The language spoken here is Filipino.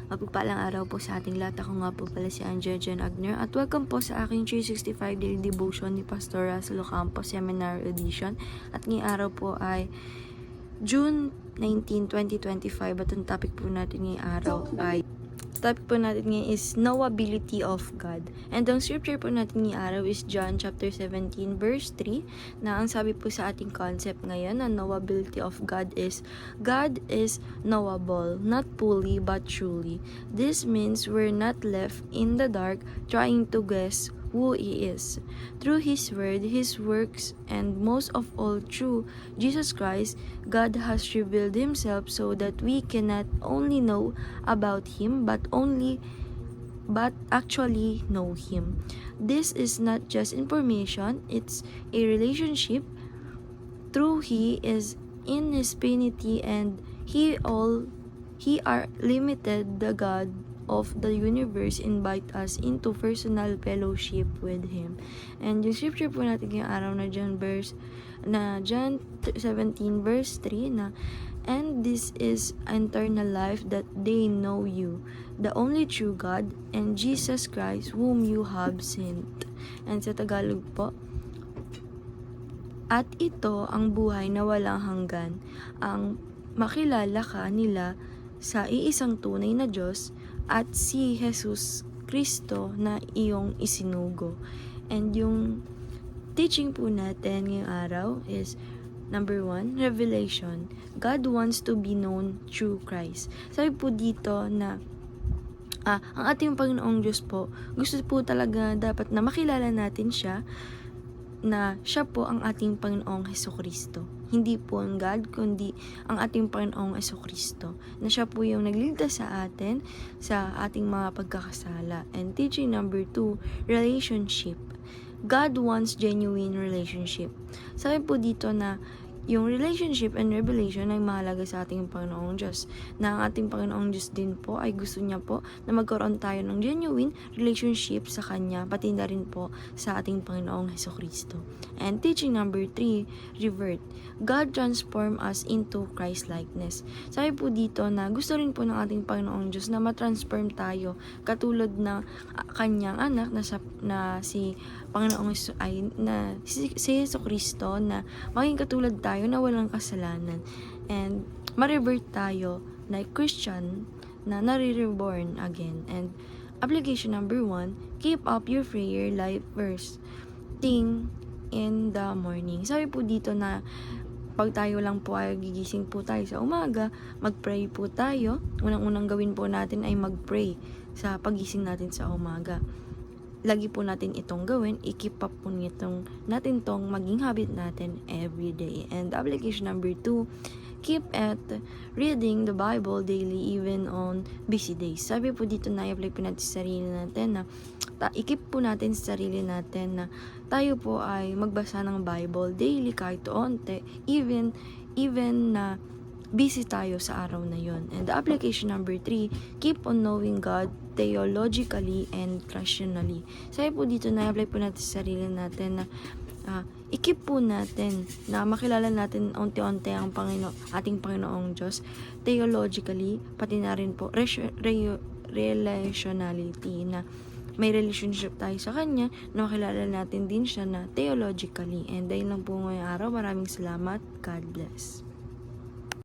Mapagpalang araw po sa ating lahat. Ako nga po pala si Angela Jen Agner at welcome po sa aking 365 Daily Devotion ni Pastor Russell Ocampo Seminar Edition. At ngayong araw po ay June 19, 2025 at ang topic po natin ngayong araw is knowability of God. And ang scripture po natin ngayong araw is John chapter 17 verse 3 na ang sabi po sa ating concept ngayon na knowability of God is knowable, not fully but truly. This means we're not left in the dark trying to guess who He is. Through His Word, His works, and most of all through Jesus Christ, God has revealed Himself so that we can not only know about Him but actually know Him. This is not just information, it's a relationship. Through He is in His infinity and He are limited, the God of the universe invite us into personal fellowship with Him. And yung scripture po natin ngayong araw na John 17 verse 3 na, and this is eternal life that they know you, the only true God, and Jesus Christ whom you have sent. And sa Tagalog po, at ito ang buhay na walang hanggan, ang makilala ka nila sa iisang tunay na Diyos at si Jesus Kristo na iyong isinugo. And yung teaching po natin ngayong araw is number 1, revelation. God wants to be known through Christ. Sabi po dito na ang ating Panginoong Diyos po, gusto po talaga dapat na makilala natin siya, na siya po ang ating Panginoong Hesukristo. Hindi po ang God, kundi ang ating Panginoong Hesukristo. Na siya po yung nagliligtas sa atin sa ating mga pagkakasala. And teaching number 2, relationship. God wants genuine relationship. Sabi po dito na yung relationship and revelation ay mahalaga sa ating Panginoong Diyos. Na ang ating Panginoong Diyos din po ay gusto niya po na magkaroon tayo ng genuine relationship sa Kanya, pati na rin po sa ating Panginoong Hesukristo. And teaching number 3, revert. God transform us into Christ-likeness. Sabi po dito na gusto rin po ng ating Panginoong Diyos na matransform tayo katulad ng Kanyang anak na si Panginoong si Hesukristo, na maging katulad tayo na walang kasalanan, and ma-revert tayo na Christian na nare-reborn again. And application number 1, keep up your prayer life first thing in the morning. Sabi po dito na pag tayo lang po ay gigising po tayo sa umaga, mag-pray po tayo. Unang-unang gawin po natin ay mag-pray sa pagising natin sa umaga. Lagi po natin itong gawin, i-keep up po natin tong maging habit natin every day. And application number 2, keep at reading the Bible daily even on busy days. Sabi po dito na i-apply po natin sa sarili natin na i-keep po natin sa sarili natin na tayo po ay magbasa ng Bible daily kahit onte, even na busy tayo sa araw na yon. And the application number 3, keep on knowing God theologically and rationally. Sabi po dito na apply po natin sa sarili natin na i-keep po natin na makilala natin unti-unti ang ating Panginoong Diyos theologically, pati na rin po relationality, na may relationship tayo sa Kanya, na makilala natin din siya na theologically. And dahil lang po ngayong araw, maraming salamat. God bless.